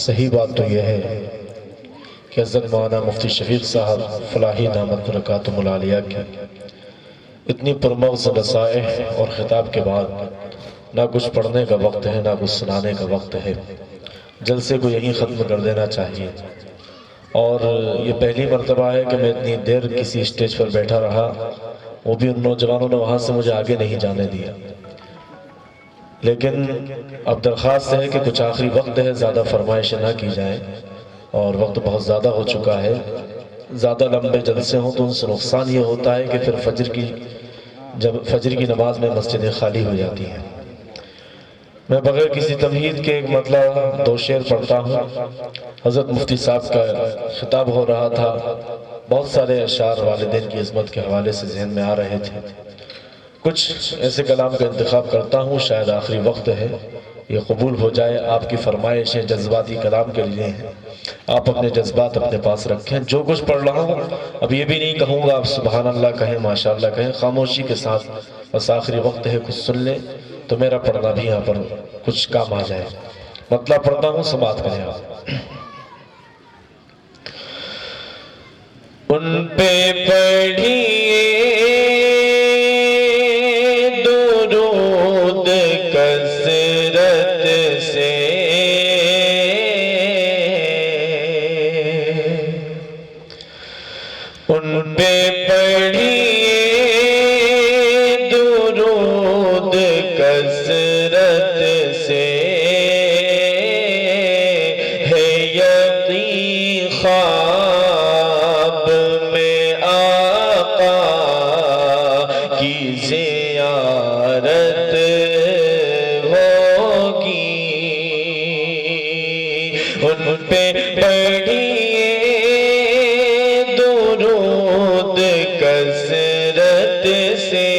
صحیح بات تو یہ ہے کہ حضرت مولانا مفتی شفیق صاحب فلاحی دامت برکاتہم العالیہ کی اتنی پرمغز نصائح اور خطاب کے بعد نہ کچھ پڑھنے کا وقت ہے نہ کچھ سنانے کا وقت ہے، جلسے کو یہیں ختم کر دینا چاہیے۔ اور یہ پہلی مرتبہ ہے کہ میں اتنی دیر کسی اسٹیج پر بیٹھا رہا، وہ بھی ان نوجوانوں نے وہاں سے مجھے آگے نہیں جانے دیا۔ لیکن اب درخواست ہے کہ کچھ آخری وقت ہے، زیادہ فرمائشیں نہ کی جائیں، اور وقت بہت زیادہ ہو چکا ہے۔ زیادہ لمبے جلسے ہوں تو ان سے نقصان یہ ہوتا ہے کہ پھر فجر کی نماز میں مسجدیں خالی ہو جاتی ہیں۔ میں بغیر کسی تمہید کے ایک مطلب 2 شعر پڑھتا ہوں۔ حضرت مفتی صاحب کا خطاب ہو رہا تھا، بہت سارے اشعار والدین کی عظمت کے حوالے سے ذہن میں آ رہے تھے۔ کچھ ایسے کلام کا انتخاب کرتا ہوں، شاید آخری وقت ہے، یہ قبول ہو جائے۔ آپ کی فرمائشیں جذباتی کلام کے لیے ہیں، آپ اپنے جذبات اپنے پاس رکھیں۔ جو کچھ پڑھ رہا ہوں اب یہ بھی نہیں کہوں گا آپ سبحان اللہ کہیں، ماشاءاللہ کہیں، خاموشی کے ساتھ بس آخری وقت ہے کچھ سن لیں تو میرا پڑھنا بھی یہاں پر کچھ کام آ جائے۔ مطلب پڑھتا ہوں، سماعت کریں آپ۔ ان پہ پڑھیے درود کثرت سے، ان پہ پڑھیے درود کثرت سے، ہے یقین خواب میں آقا کی زیارت ہوگی۔ ان پہ پڑھیے درود کثرت سے،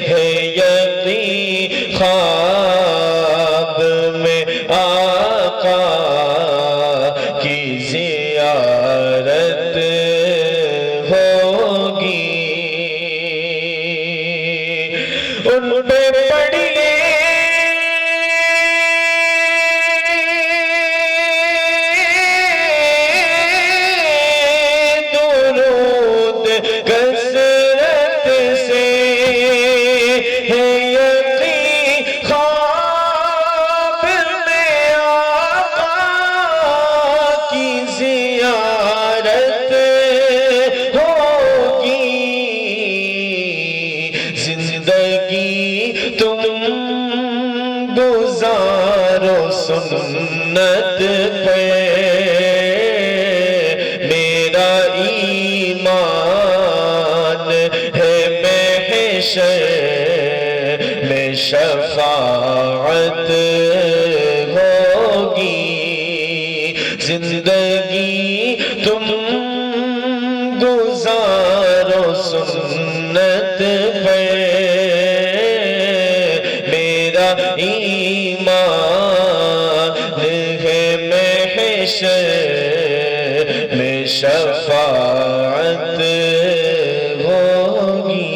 ہے یقین خواب میں آقا کی زیارت ہوگی۔ ان پہ پڑھیے درود کثرت سے، ہے یقین خواب میں آقا کی زیارت ہوگی۔ زندگی تم گزارو سنت پہ، میرا ایمان ہے محشر میں شفاعت ہوگی۔ زندگی تم گزارو سنت پہ، میرا ایمان ہے محشر میں شفاعت ہوگی۔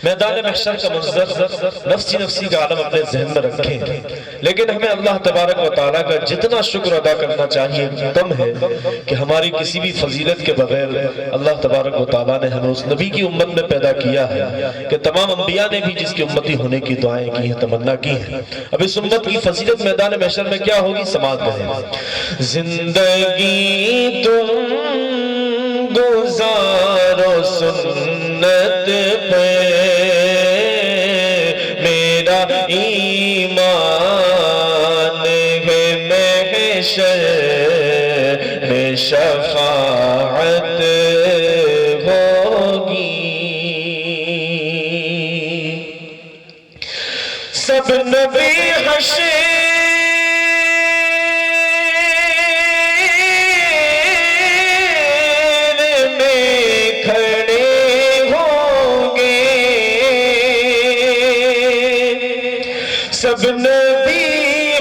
میدان محشر کا منظر نفسی کا عالم اپنے ذہن میں رکھیں، لیکن ہمیں اللہ تبارک و تعالیٰ کا جتنا شکر ادا کرنا چاہیے کم ہے کہ ہماری کسی بھی فضیلت کے بغیر اللہ تبارک و تعالیٰ نے ہمیں اس نبی کی امت میں پیدا کیا ہے کہ تمام انبیاء نے بھی جس کی امتی ہونے کی دعائیں کی ہیں، تمنا کی ہیں۔ اب اس امت کی فضیلت میدان محشر میں کیا ہوگی، سماعت کریں۔ زندگی تم گزارو سنت پہ، میرا ایمان ہے محشر میں شفاعت ہوگی۔ سب نبی حشر سب نبی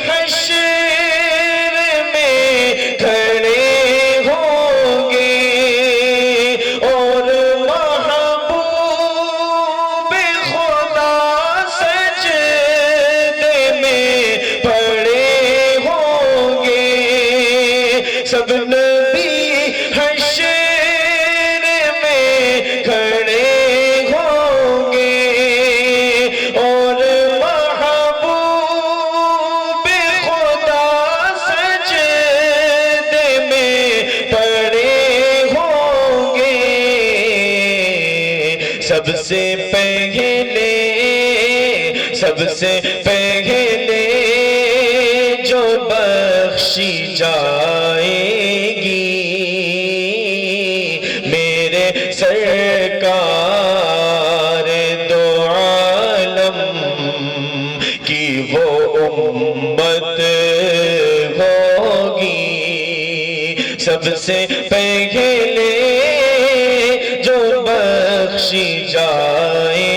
حشر میں کھڑے ہوں گے، اور محبوب خدا سجدے سے پہلے جو بخشی جائے گی میرے سرکار دو عالم کی وہ امت ہوگی سب سے پہلے جو بخشی جائے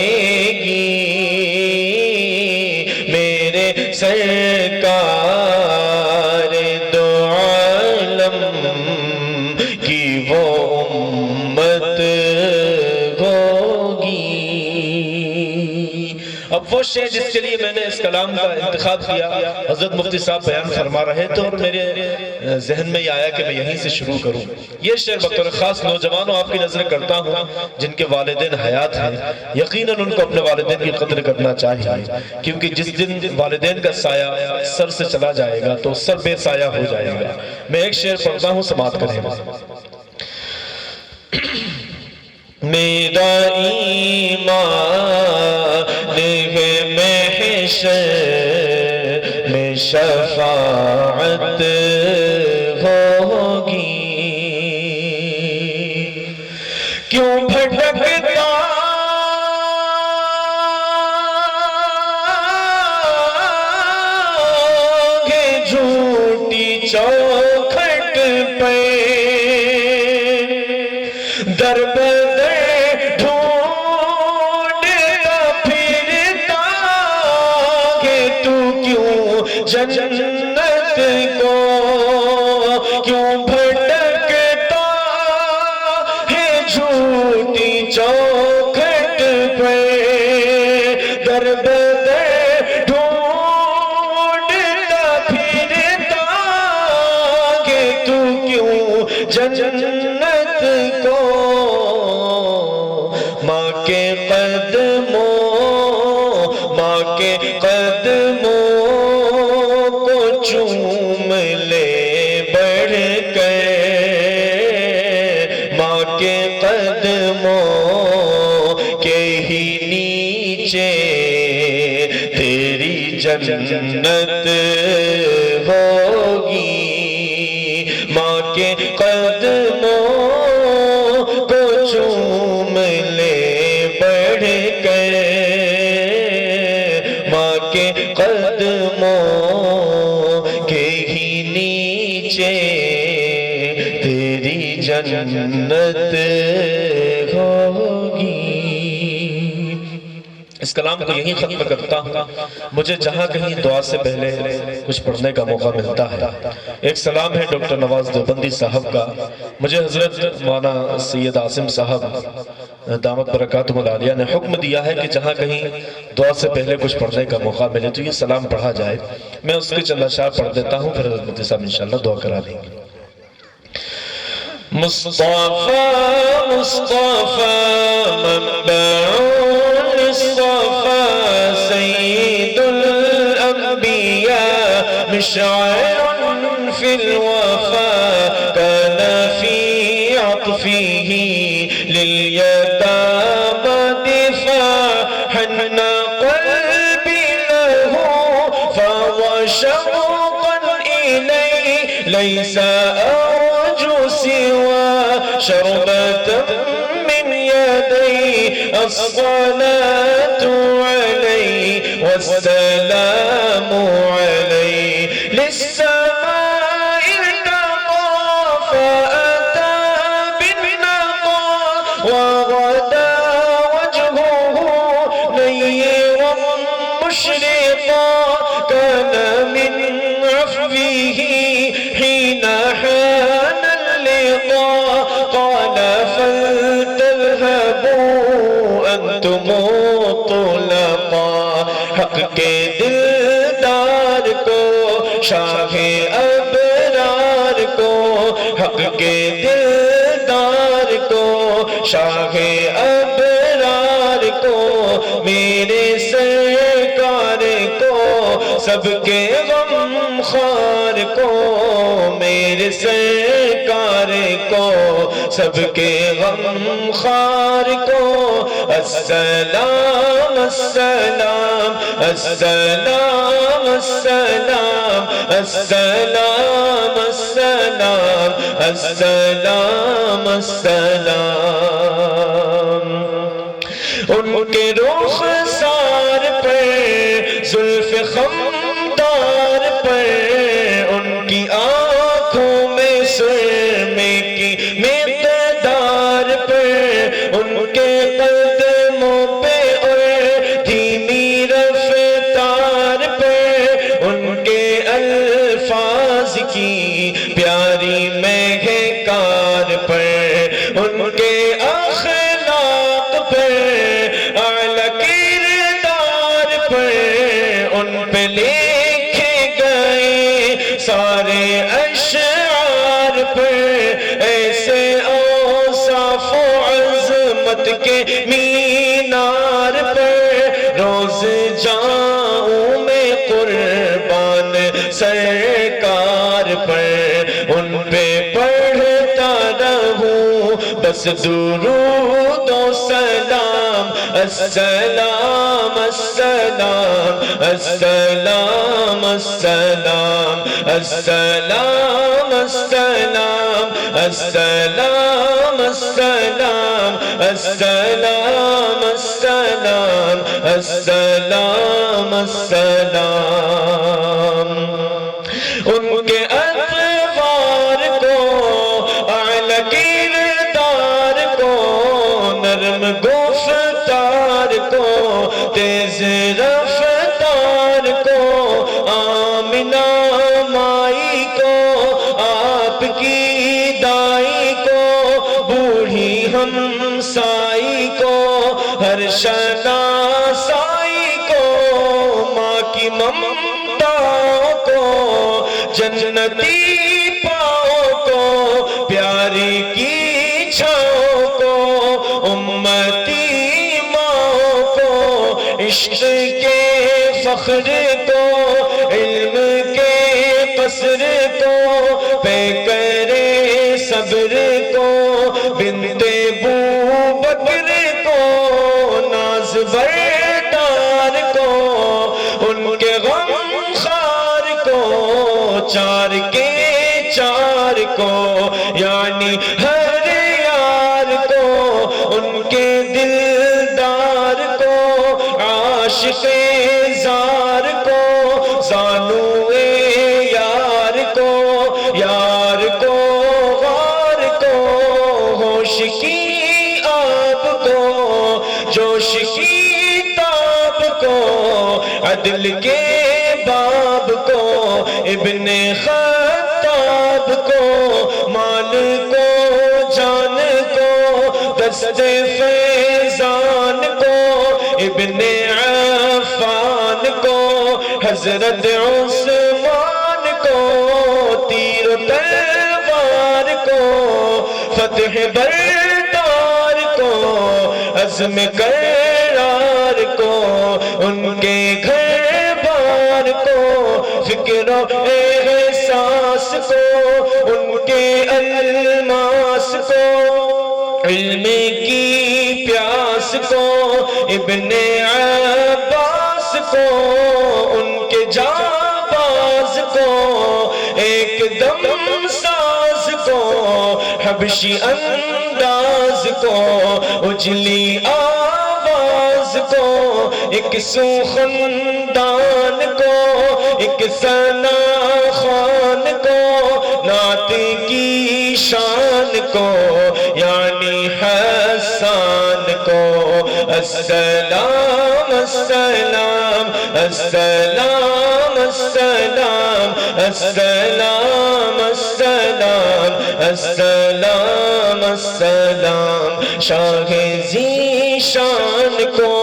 گی میرے سرکار دو عالم کی وہ امت ہوگی۔ اب وہ شعر جس کے لیے میں نے اس کلام کا انتخاب کیا حضرت مفتی صاحب بیان فرما رہے تھے اور میرے ذہن میں یہ آیا کہ میں یہیں سے شروع کروں۔ یہ شعر بطور خاص نوجوانوں آپ کی نظر کرتا ہوں جن کے والدین حیات ہیں، یقیناً ان کو اپنے والدین کی قدر کرنا چاہیے، کیونکہ جس دن والدین کا سایہ سر سے چلا جائے گا تو سر بے سایہ ہو جائے گا۔ میں ایک شعر پڑھتا ہوں، سماعت کریں گے۔ میرا ایمان ہے محشر میں شفاعت ہوگی، کیوں بھٹکتا ہے جھوٹی چوکھٹ پہ در بدر ڈھونڈتا پھرتا کہ تو کیوں جنت کو کیوں بھٹکتا ہے جھوٹی چوکھٹ پہ در بدر ڈھونڈتا پھرتا کہ تو کیوں جنت کو ماں کے قدموں کو چوم لے بڑھ کر ماں کے قدموں کے ہی نیچے تیری جنت ہوگی ماں کے قدموں کو چوم لے بڑھ کر ماں کے قدموں کے ہی نیچے تیری جنت ہوگی۔ اس کلام کو یہیں ختم کرتا ہوں۔ مجھے جہاں کہیں دعا سے پہلے کچھ پڑھنے کا موقع ملتا ہے۔ ایک سلام ہے ڈاکٹر نواز دیوبندی صاحب کا۔ مجھے حضرت مولانا سید عاصم صاحب دامت برکاتہم العالیہ نے حکم دیا ہے کہ جہاں کہیں دعا سے پہلے کچھ پڑھنے کا موقع ملے تو یہ سلام پڑھا جائے۔ میں اس کے چند اشعار پڑھ دیتا ہوں، پھر حضرت مفتی صاحب انشاءاللہ دعا کرا دیں گے۔ مصطفیٰ مصطفیٰ منبع الصفا سید الانبیاء مشعر فی الوفا كان في عطفه لليتامى دفاعا قلبي له فهو شوقا إليه ليس أرجو سوى شربة من يدي الصلاة عليه والسلام عليه للسماء ارتقى فأتى بالنقى وغدا وجهه نيرا مشرقا كان من عفوه حين حان اللقاء قال فلتذهبوا أنتم طلقا حق کے دلدار کو شاہ ابرار کو حق کے دلدار کو شاہ ابرار کو میرے سرکار کو سب کے غم خار کو، میرے سرکار کو، سب کے غم خار کو السلام السلام السلام السلام السلام السلام السلام السلام۔ ان کے رخسار پر، زلف خمدار پر، ان کی آنکھوں میں سرمے کی مقدار پر، ان کے قدموں پہ اور دھیمی رفتار پر، ان کے الفاظ کی پیاری مہکار پر، ان کے اخلاق پر، اعلیٰ کردار پر، ان پہ لکھے گئے سارے اشعار پر، ایسے اوصاف و عظمت کے مینار پر روز جاؤں میں قربان سرکار پر، ان پہ پڑھتا رہوں بس درود و سلام السلام السلام السلام السلام السلام السلام السلام السلام السلام السلام السلام السلام۔ ان کے اطوار کو، اعلیٰ کردار کو، نرم گفتار کو، تیز رفتار کو، آمنہ مائی کو، آپ کی دائی کو، بوڑھی ہمسائی کو، ہر شناسائی کو، ماں کی ممتا کو، جنتی پاؤں کو، پیاری کی چھاؤں کو، امتی ماں کو، عشق کے فخر کو، علم کے قصر کو، پیکرے صبر کو، بنت بو بکر کو، ناز بردار کو، ان کے غم خار کو، چار کے چار کو، یعنی ہر یار کو، ان کے دلدار کو، عاشق زار کو، زانو یار کو، یار کو غار کو، ہوش کی آپ کو، جوش کی تاب کو، عدل کے باب کو، ابن خطاب کو، مال کو، جان کو، دست فیضان کو، ابن عفان کو، حضرت عثمان کو، تیر و تلوار کو، فتح بردار کو، عزم کرار کو، ان کے گھر بار کو، فکر و احساس کو، ان کے الماس کو، علم کی پیاس کو، ابن عباس کو، ان کے جانباز کو، ایک دم ساز کو، حبشی انداز کو، اجلی آواز کو، ایک سوخندان کو، ایک ثنا خان کو، نعت کی شان کو، یعنی حسان کو، السلام السلام السلام السلام السلام السلام السلام السلام۔ شاہ ذی شان کو،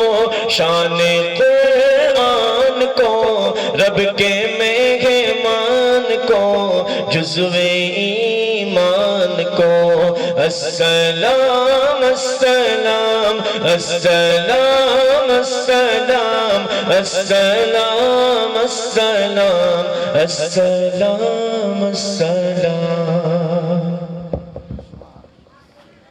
شان قرآن کو، رب کے مہمان کو، جزو ایمان کو، السلام السلام السلام السلام السلام السلام السلام السلام